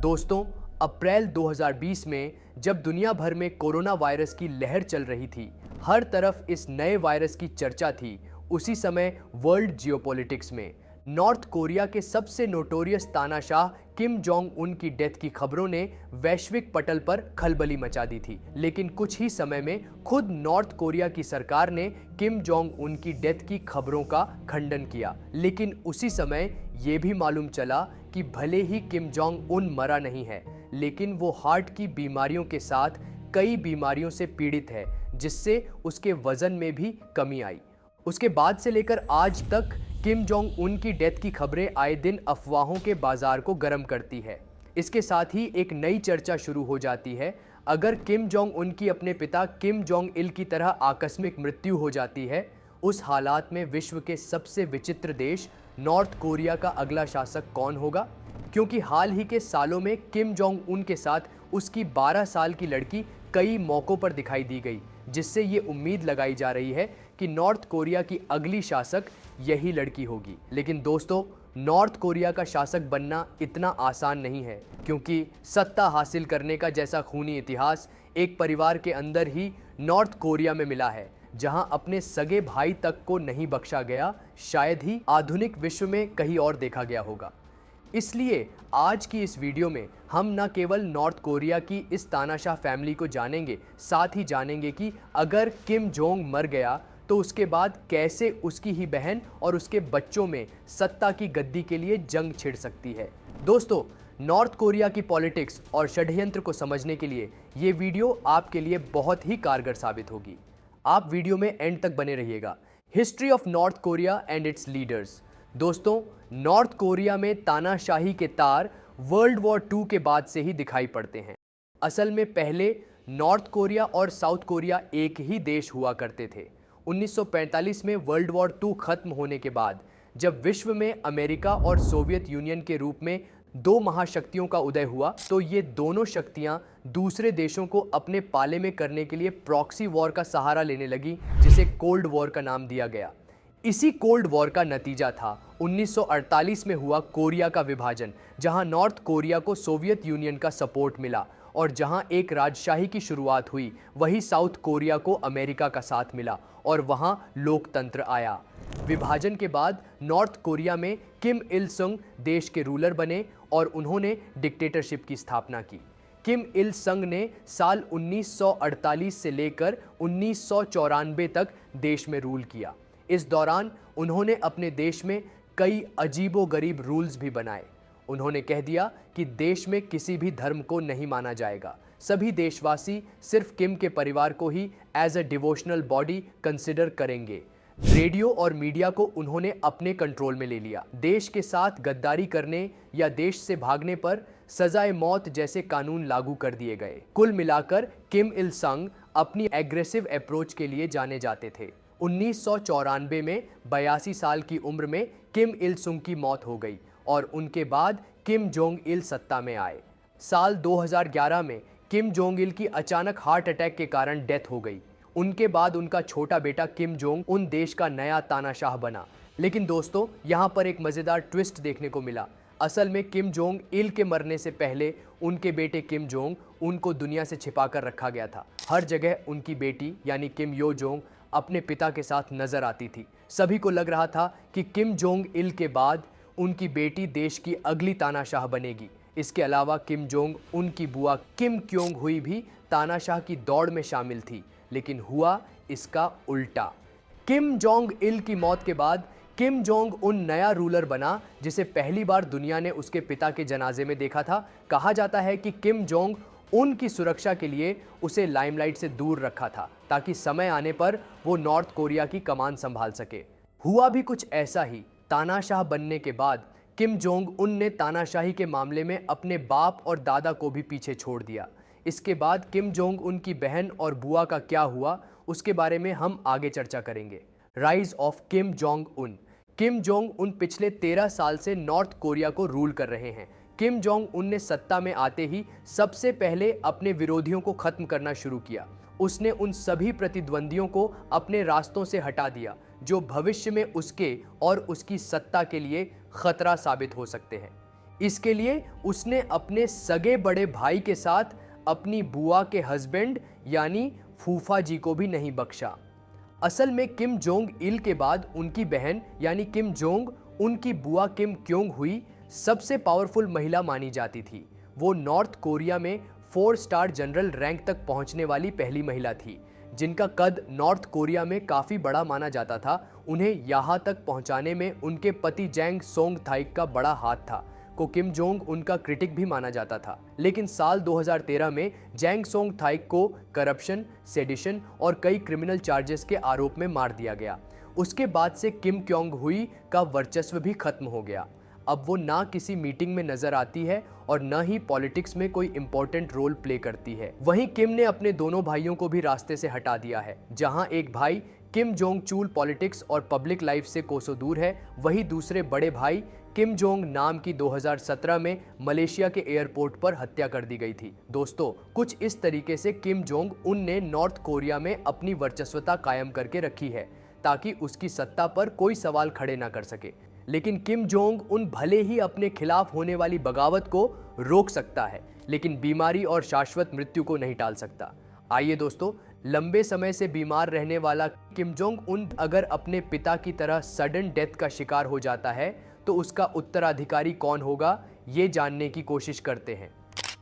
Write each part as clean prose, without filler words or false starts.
दोस्तों, अप्रैल 2020 में जब दुनिया भर में कोरोना वायरस की लहर चल रही थी, हर तरफ इस नए वायरस की चर्चा थी। उसी समय वर्ल्ड जियोपॉलिटिक्स में नॉर्थ कोरिया के सबसे नोटोरियस तानाशाह किम जोंग उन की डेथ की खबरों ने वैश्विक पटल पर खलबली मचा दी थी। लेकिन कुछ ही समय में खुद नॉर्थ कोरिया की सरकार ने किम जोंग उन की डेथ की खबरों का खंडन किया। लेकिन उसी समय ये भी मालूम चला कि भले ही किम जोंग उन मरा नहीं है, लेकिन वो हार्ट की बीमारियों के साथ कई बीमारियों से पीड़ित है, जिससे उसके वजन में भी कमी आई। उसके बाद से लेकर आज तक किम जोंग उन की डेथ की खबरें आए दिन अफवाहों के बाजार को गर्म करती है। इसके साथ ही एक नई चर्चा शुरू हो जाती है। अगर किम जोंग उन की अपने पिता किम जोंग इल की तरह आकस्मिक मृत्यु हो जाती है, उस हालात में विश्व के सबसे विचित्र देश नॉर्थ कोरिया का अगला शासक कौन होगा? क्योंकि हाल ही के सालों में किम जोंग उन के साथ उसकी 12 साल की लड़की कई मौकों पर दिखाई दी गई, जिससे ये उम्मीद लगाई जा रही है कि नॉर्थ कोरिया की अगली शासक यही लड़की होगी। लेकिन दोस्तों, नॉर्थ कोरिया का शासक बनना इतना आसान नहीं है, क्योंकि सत्ता हासिल करने का जैसा खूनी इतिहास एक परिवार के अंदर ही नॉर्थ कोरिया में मिला है, जहां अपने सगे भाई तक को नहीं बख्शा गया, शायद ही आधुनिक विश्व में कहीं और देखा गया होगा। इसलिए आज की इस वीडियो में हम न केवल नॉर्थ कोरिया की इस तानाशाह फैमिली को जानेंगे, साथ ही जानेंगे कि अगर किम जोंग मर गया तो उसके बाद कैसे उसकी ही बहन और उसके बच्चों में सत्ता की गद्दी के लिए जंग छिड़ सकती है। दोस्तों, नॉर्थ कोरिया की पॉलिटिक्स और षड्यंत्र को समझने के लिए ये वीडियो आपके लिए बहुत ही कारगर साबित होगी। आप वीडियो में एंड तक बने रहिएगा। History of north Korea and it's leaders. दोस्तों, नॉर्थ कोरिया में तानाशाही के तार वर्ल्ड वॉर II के बाद से ही दिखाई पड़ते हैं। असल में पहले नॉर्थ कोरिया और साउथ कोरिया एक ही देश हुआ करते थे। 1945 में वर्ल्ड वॉर II खत्म होने के बाद जब विश्व में अमेरिका और सोवियत यूनियन के रूप में दो महाशक्तियों का उदय हुआ, तो ये दोनों शक्तियां दूसरे देशों को अपने पाले में करने के लिए प्रॉक्सी वॉर का सहारा लेने लगी, जिसे कोल्ड वॉर का नाम दिया गया। इसी कोल्ड वॉर का नतीजा था 1948 में हुआ कोरिया का विभाजन, जहां नॉर्थ कोरिया को सोवियत यूनियन का सपोर्ट मिला, और जहां एक राजशाही की शुरुआत हुई, वही साउथ कोरिया को अमेरिका का साथ मिला और वहां लोकतंत्र आया। विभाजन के बाद नॉर्थ कोरिया में किम इल सुंग देश के रूलर बने और उन्होंने डिक्टेटरशिप की स्थापना की। किम इल संग ने साल 1948 से लेकर 1994 तक देश में रूल किया। इस दौरान उन्होंने अपने देश में कई अजीबोगरीब रूल्स भी बनाए। उन्होंने कह दिया कि देश में किसी भी धर्म को नहीं माना जाएगा। सभी देशवासी सिर्फ किम के परिवार को ही as a devotional body consider करेंगे। रेडियो और मीडिया को उन्होंने अपने कंट्रोल में ले लिया। देश के साथ गद्दारी करने या देश से भागने पर सजाए मौत जैसे कानून लागू कर दिए गए। कुल मिलाकर किम इल संग अपनी एग्रेसिव अप्रोच के लिए जाने जाते थे। 1994 में 82 साल की उम्र में किम इल सुंग की मौत हो गई और उनके बाद किम जोंग इल सत्ता में आए। साल 2011 में किम जोंग इल की अचानक हार्ट अटैक के कारण डेथ हो गई। उनके बाद उनका छोटा बेटा किम जोंग उन देश का नया तानाशाह बना। लेकिन दोस्तों, यहाँ पर एक मज़ेदार ट्विस्ट देखने को मिला। असल में किम जोंग इल के मरने से पहले उनके बेटे किम जोंग उनको दुनिया से छिपा कर रखा गया था। हर जगह उनकी बेटी यानी किम यो जोंग अपने पिता के साथ नजर आती थी। सभी को लग रहा था कि किम जोंग इल के बाद उनकी बेटी देश की अगली तानाशाह बनेगी। इसके अलावा किम जोंग उनकी बुआ किम क्योंग हुई भी तानाशाह की दौड़ में शामिल थी, लेकिन हुआ इसका उल्टा। किम जोंग इल की मौत के बाद किम जोंग उन नया रूलर बना, जिसे पहली बार दुनिया ने उसके पिता के जनाजे में देखा था। कहा जाता है कि किम जोंग उनकी सुरक्षा के लिए उसे लाइमलाइट से दूर रखा था, ताकि समय आने पर वो नॉर्थ कोरिया की कमान संभाल सके। हुआ भी कुछ ऐसा ही। तानाशाह बनने के बाद किम जोंग उन ने तानाशाही के मामले में अपने बाप और दादा को भी पीछे छोड़ दिया। इसके बाद किम जोंग उन की बहन और बुआ का क्या हुआ, उसके बारे में हम आगे चर्चा करेंगे। Rise of Kim Jong Un. Kim Jong Un पिछले 13 साल से नॉर्थ कोरिया को रूल कर रहे हैं। किम जोंग उन ने सत्ता में आते ही सबसे पहले अपने विरोधियों को खत्म करना शुरू किया। उसने उन सभी प्रतिद्वंदियों को अपने रास्तों से हटा दिया जो भविष्य में उसके और उसकी सत्ता के लिए खतरा साबित हो सकते हैं। इसके लिए उसने अपने सगे बड़े भाई के साथ अपनी बुआ के हस्बैंड यानी फूफा जी को भी नहीं बख्शा। असल में किम जोंग इल के बाद उनकी बहन यानी किम जोंग उनकी बुआ किम क्योंग हुई सबसे पावरफुल महिला मानी जाती थी। वो नॉर्थ कोरिया में 4 स्टार जनरल रैंक तक पहुंचने वाली पहली महिला थी, जिनका कद नॉर्थ कोरिया में काफी बड़ा माना जाता था। उन्हें यहां तक पहुंचाने में उनके पति जैंग सोंग थाइक का बड़ा हाथ था, को किम जोंग उनका क्रिटिक भी माना जाता था। लेकिन साल 2013 में जैंग सोंग थाइक को करप्शन, सेडिशन और कई क्रिमिनल चार्जेस के आरोप में मार दिया गया। उसके बाद से किम क्योंग हुई का वर्चस्व भी खत्म हो गया। अब वो ना किसी मीटिंग में नजर आती है और न ही पॉलिटिक्स में कोई इंपॉर्टेंट रोल प्ले करती है। वहीं किम ने अपने दोनों भाइयों को भी रास्ते से हटा दिया है। जहां एक भाई किम जोंग चूल पॉलिटिक्स और पब्लिक लाइफ से कोसों दूर है, वहीं दूसरे बड़े भाई किम जोंग नाम की 2017 में मलेशिया के एयरपोर्ट पर हत्या कर दी गई थी। दोस्तों, कुछ इस तरीके से किम जोंग उन ने नॉर्थ कोरिया में अपनी वर्चस्वता कायम करके रखी है ताकि उसकी सत्ता पर कोई सवाल खड़े ना कर सके। लेकिन किम जोंग उन भले ही अपने खिलाफ होने वाली बगावत को रोक सकता है, लेकिन बीमारी और शाश्वत मृत्यु को नहीं टाल सकता। आइए दोस्तों, लंबे समय से बीमार रहने वाला किम जोंग उन अगर अपने पिता की तरह सडन डेथ का शिकार हो जाता है तो उसका उत्तराधिकारी कौन होगा, ये जानने की कोशिश करते हैं।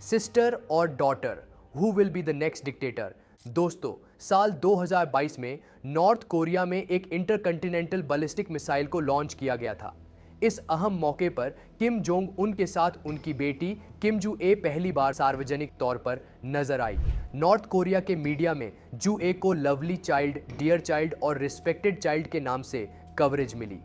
सिस्टर और daughter, who will be the next dictator. दोस्तों, साल 2022 में नॉर्थ कोरिया में एक इंटरकंटिनेंटल बैलिस्टिक मिसाइल को लॉन्च किया गया था। इस अहम मौके पर किम जोंग उन के साथ उनकी बेटी किम जू ए पहली बार सार्वजनिक तौर पर नजर आई। नॉर्थ कोरिया के मीडिया में जू ए को लवली चाइल्ड, डियर चाइल्ड और रिस्पेक्टेड चाइल्ड के नाम से कवरेज मिली।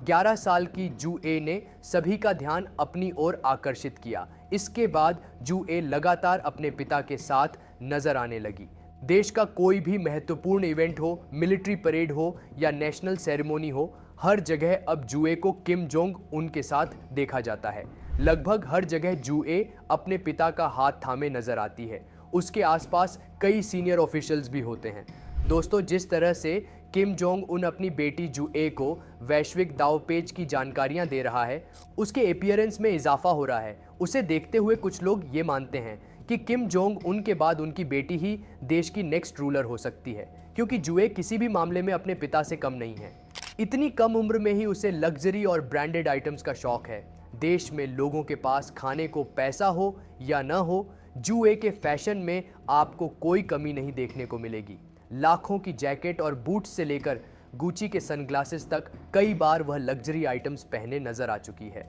11 साल की जू ए ने सभी का ध्यान अपनी ओर आकर्षित किया। इसके बाद जू ए लगातार अपने पिता के साथ नजर आने लगी। देश का कोई भी महत्वपूर्ण इवेंट हो, मिलिट्री परेड हो या नेशनल सेरेमनी हो, हर जगह अब जू ए को किम जोंग उन के साथ देखा जाता है। लगभग हर जगह जू ए अपने पिता का हाथ थामे नजर आती है। उसके आसपास कई सीनियर ऑफिशियल्स भी होते हैं। दोस्तों, जिस तरह से किम जोंग उन अपनी बेटी जू ए को वैश्विक दावपेच की जानकारियां दे रहा है, उसके अपीयरेंस में इजाफा हो रहा है। उसे देखते हुए कुछ लोग ये मानते हैं कि किम जोंग उन के बाद उनकी बेटी ही देश की नेक्स्ट रूलर हो सकती है, क्योंकि जू ए किसी भी मामले में अपने पिता से कम नहीं है। इतनी कम उम्र में ही उसे लग्जरी और ब्रांडेड आइटम्स का शौक है। देश में लोगों के पास खाने को पैसा हो या न हो, जू ए के फैशन में आपको कोई कमी नहीं देखने को मिलेगी। लाखों की जैकेट और बूट्स से लेकर गुची के सनग्लासेस तक कई बार वह लग्जरी आइटम्स पहने नजर आ चुकी है।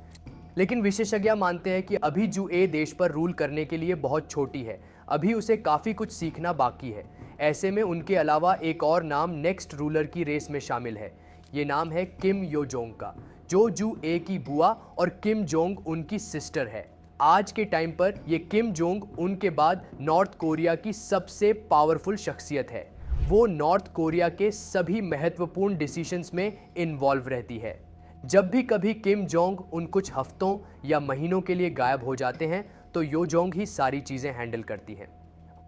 लेकिन विशेषज्ञ मानते हैं कि अभी जू ए देश पर रूल करने के लिए बहुत छोटी है। अभी उसे काफ़ी कुछ सीखना बाकी है। ऐसे में उनके अलावा एक और नाम नेक्स्ट रूलर की रेस में शामिल है। ये नाम है किम यो जोंग का, जो जू ए की बुआ और किम जोंग उनकी सिस्टर है। आज के टाइम पर ये किम जोंग उनके बाद नॉर्थ कोरिया की सबसे पावरफुल शख्सियत है। वो नॉर्थ कोरिया के सभी महत्वपूर्ण डिसीजंस में इन्वॉल्व रहती है। जब भी कभी किम जोंग उन कुछ हफ्तों या महीनों के लिए गायब हो जाते हैं तो यो जोंग ही सारी चीजें हैंडल करती हैं।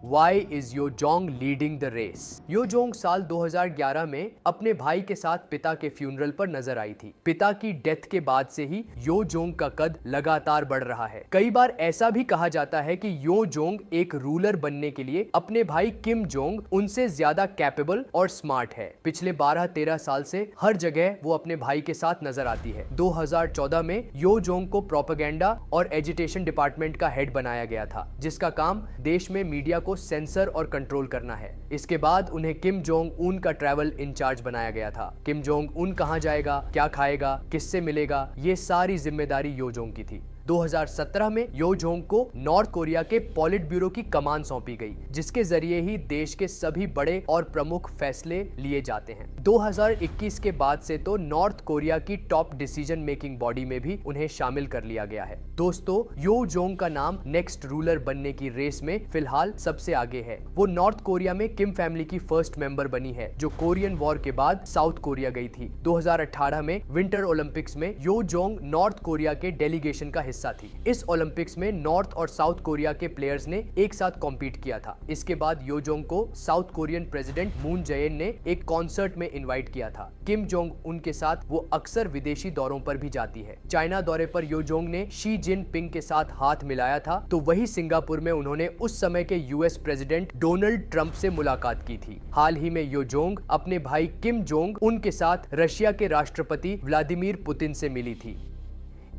Why is Yo Jong leading the race? Yo Jong साल 2011 में अपने भाई के साथ पिता के फ्यूनरल पर नजर आई थी। पिता की डेथ के बाद से ही यो जोंग का कद लगातार बढ़ रहा है। कई बार ऐसा भी कहा जाता है कि यो जोंग एक रूलर बनने के लिए अपने भाई किम जोंग उनसे ज्यादा कैपेबल और स्मार्ट है। पिछले 12-13 साल से हर जगह वो अपने भाई के साथ नजर आती है। 2014 में यो जोंग को प्रोपेगेंडा और एजुटेशन डिपार्टमेंट का हेड बनाया गया था, जिसका काम देश में मीडिया को सेंसर और कंट्रोल करना है। इसके बाद उन्हें किम जोंग उन का ट्रैवल इंचार्ज बनाया गया था। किम जोंग उन कहां जाएगा, क्या खाएगा, किससे मिलेगा, ये सारी जिम्मेदारी यो जोंग की थी। 2017 में यो जोंग को नॉर्थ कोरिया के पॉलिट ब्यूरो की कमान सौंपी गई, जिसके जरिए ही देश के सभी बड़े और प्रमुख फैसले लिए जाते हैं। 2021 के बाद से तो नॉर्थ कोरिया की टॉप डिसीजन मेकिंग बॉडी में भी उन्हें शामिल कर लिया गया है। दोस्तों, यो जोंग का नाम नेक्स्ट रूलर बनने की रेस में फिलहाल सबसे आगे है। वो नॉर्थ कोरिया में किम फैमिली की फर्स्ट मेंबर बनी है, जो कोरियन वॉर के बाद साउथ कोरिया गई थी। 2018 में विंटर ओलंपिक्स में यो जोंग नॉर्थ कोरिया के डेलीगेशन का हिस्सा हिस्सा थी। इस ओलंपिक्स में नॉर्थ और साउथ कोरिया के प्लेयर्स ने एक साथ कॉम्पीट किया था। इसके बाद यो जोंग को south Korean president moon Jae-in ने एक कॉन्सर्ट में इनवाइट किया था। किम जोंग उन के साथ वो अक्सर विदेशी दौरों पर भी जाती है। चाइना दौरे पर यो जोंग ने शी जिनपिंग के साथ हाथ मिलाया था, तो वही सिंगापुर में उन्होंने उस समय के यूएस प्रेसिडेंट डोनाल्ड ट्रंप से मुलाकात की थी। हाल ही में यो जोंग अपने भाई किम जोंग उन के साथ रशिया के राष्ट्रपति व्लादिमीर पुतिन से मिली थी।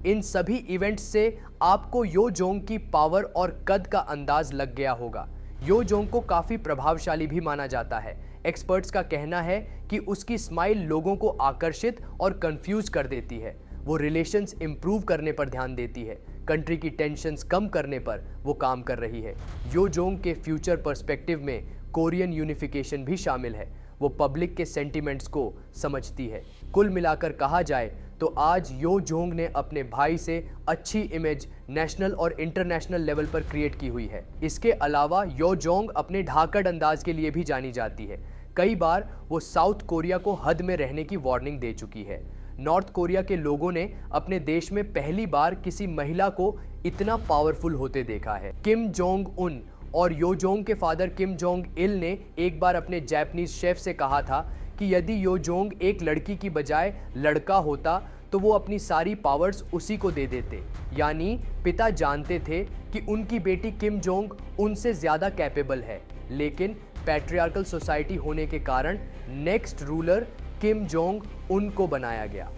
इन सभी इवेंट्स से आपको यो जोंग की पावर और कद का अंदाज लग गया होगा। यो जोंग को काफी प्रभावशाली भी माना जाता है। एक्सपर्ट्स का कहना है कि उसकी स्माइल लोगों को आकर्षित और कंफ्यूज कर देती है। वो रिलेशंस इंप्रूव करने पर ध्यान देती है, कंट्री की टेंशन्स कम करने पर वो काम कर रही है। यो जोंग के फ्यूचर पर्सपेक्टिव में कोरियन यूनिफिकेशन भी शामिल है। वो पब्लिक के सेंटिमेंट्स को समझती है। कुल मिलाकर कहा जाए तो आज यो जोंग ने अपने भाई से अच्छी इमेज नेशनल और इंटरनेशनल लेवल पर क्रिएट की हुई है। इसके अलावा यो जोंग अपने ढाकड़ अंदाज के लिए भी जानी जाती है। कई बार वो साउथ कोरिया को हद में रहने की वार्निंग दे चुकी है। नॉर्थ कोरिया के लोगों ने अपने देश में पहली बार किसी महिला को इतना पावरफुल होते देखा है। किम जोंग उन और यो जोंग के फादर किम जोंग इल ने एक बार अपने जापानीज शेफ से कहा था कि यदि यो जोंग एक लड़की की बजाय लड़का होता तो वो अपनी सारी पावर्स उसी को दे देते। यानी पिता जानते थे कि उनकी बेटी किम जोंग उनसे ज़्यादा कैपेबल है, लेकिन पैट्रियार्कल सोसाइटी होने के कारण नेक्स्ट रूलर किम जोंग उनको बनाया गया।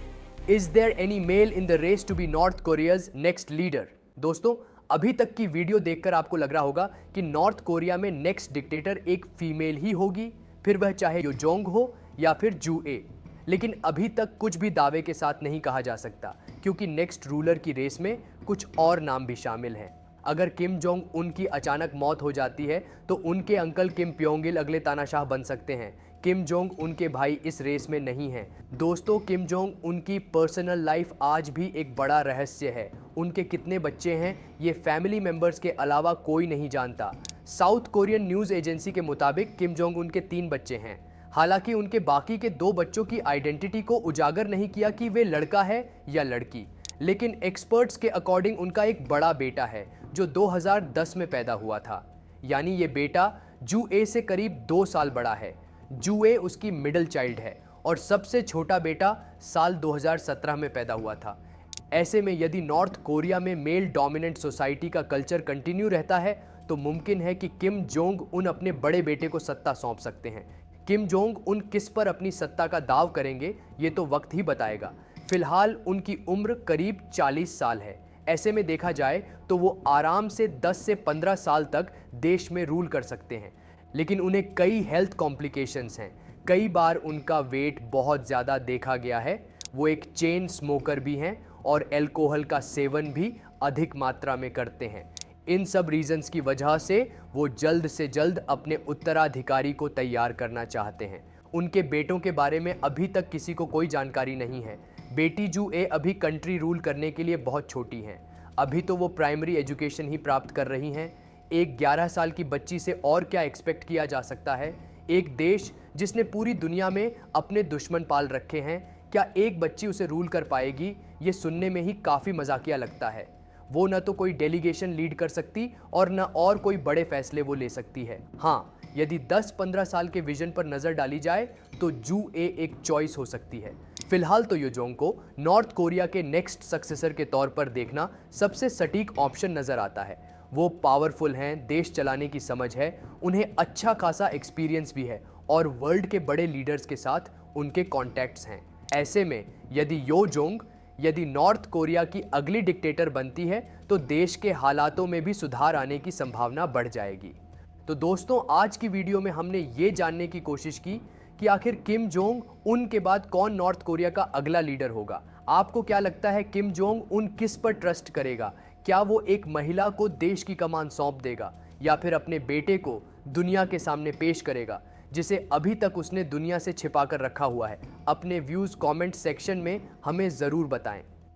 Is there any male in the race to be North Korea's next leader? दोस्तों, अभी तक की वीडियो देखकर आपको लग रहा होगा कि नॉर्थ कोरिया में नेक्स्ट डिक्टेटर एक फीमेल ही होगी, फिर वह चाहे यो जोंग हो या फिर जू ए। लेकिन अभी तक कुछ भी दावे के साथ नहीं कहा जा सकता, क्योंकि नेक्स्ट रूलर की रेस में कुछ और नाम भी शामिल हैं। अगर किम जोंग उनकी अचानक मौत हो जाती है तो उनके अंकल किम प्योंग इल अगले तानाशाह बन सकते हैं। किम जोंग उनके भाई इस रेस में नहीं हैं। दोस्तों, किम जोंग उनकी पर्सनल लाइफ आज भी एक बड़ा रहस्य है। उनके कितने बच्चे हैं ये फैमिली मेंबर्स के अलावा कोई नहीं जानता। साउथ कोरियन न्यूज़ एजेंसी के मुताबिक किम जोंग उनके 3 बच्चे हैं। हालांकि उनके बाकी के 2 बच्चों की आइडेंटिटी को उजागर नहीं किया कि वे लड़का है या लड़की, लेकिन एक्सपर्ट्स के अकॉर्डिंग उनका एक बड़ा बेटा है जो 2010 में पैदा हुआ था। यानी ये बेटा जू ए से करीब 2 साल बड़ा है। जू ए उसकी मिडिल चाइल्ड है और सबसे छोटा बेटा साल 2017 में पैदा हुआ था। ऐसे में यदि नॉर्थ कोरिया में मेल डोमिनेंट सोसाइटी का कल्चर कंटिन्यू रहता है तो मुमकिन है कि किम जोंग उन अपने बड़े बेटे को सत्ता सौंप सकते हैं। किम जोंग उन किस पर अपनी सत्ता का दाव करेंगे ये तो वक्त ही बताएगा। फिलहाल उनकी उम्र करीब 40 साल है। ऐसे में देखा जाए तो वो आराम से 10 से 15 साल तक देश में रूल कर सकते हैं, लेकिन उन्हें कई हेल्थ कॉम्प्लिकेशंस हैं। कई बार उनका वेट बहुत ज़्यादा देखा गया है। वो एक चेन स्मोकर भी हैं और अल्कोहल का सेवन भी अधिक मात्रा में करते हैं। इन सब रीजंस की वजह से वो जल्द से जल्द अपने उत्तराधिकारी को तैयार करना चाहते हैं। उनके बेटों के बारे में अभी तक किसी को कोई जानकारी नहीं है। बेटी जू ए अभी कंट्री रूल करने के लिए बहुत छोटी हैं। अभी तो वो प्राइमरी एजुकेशन ही प्राप्त कर रही हैं। एक 11 साल की बच्ची से और क्या एक्सपेक्ट किया जा सकता है? एक देश जिसने पूरी दुनिया में अपने दुश्मन पाल रखे हैं, क्या एक बच्ची उसे रूल कर पाएगी? ये सुनने में ही काफ़ी मजाकिया लगता है। वो न तो कोई डेलीगेशन लीड कर सकती और न और कोई बड़े फैसले वो ले सकती है। हाँ, यदि 10-15 साल के विजन पर नज़र डाली जाए तो जू ए एक चॉइस हो सकती है। फिलहाल तो यो जोंग को नॉर्थ कोरिया के नेक्स्ट सक्सेसर के तौर पर देखना सबसे सटीक ऑप्शन नज़र आता है। वो पावरफुल हैं, देश चलाने की समझ है, उन्हें अच्छा खासा एक्सपीरियंस भी है और वर्ल्ड के बड़े लीडर्स के साथ उनके कॉन्टैक्ट्स हैं। ऐसे में यदि नॉर्थ कोरिया की अगली डिक्टेटर बनती है तो देश के हालातों में भी सुधार आने की संभावना बढ़ जाएगी। तो दोस्तों, आज की वीडियो में हमने ये जानने की कोशिश की कि आखिर किम जोंग उन के बाद कौन नॉर्थ कोरिया का अगला लीडर होगा। आपको क्या लगता है, किम जोंग उन किस पर ट्रस्ट करेगा? क्या वो एक महिला को देश की कमान सौंप देगा या फिर अपने बेटे को दुनिया के सामने पेश करेगा, जिसे अभी तक उसने दुनिया से छिपा कर रखा हुआ है? अपने व्यूज़ कमेंट सेक्शन में हमें ज़रूर बताएं।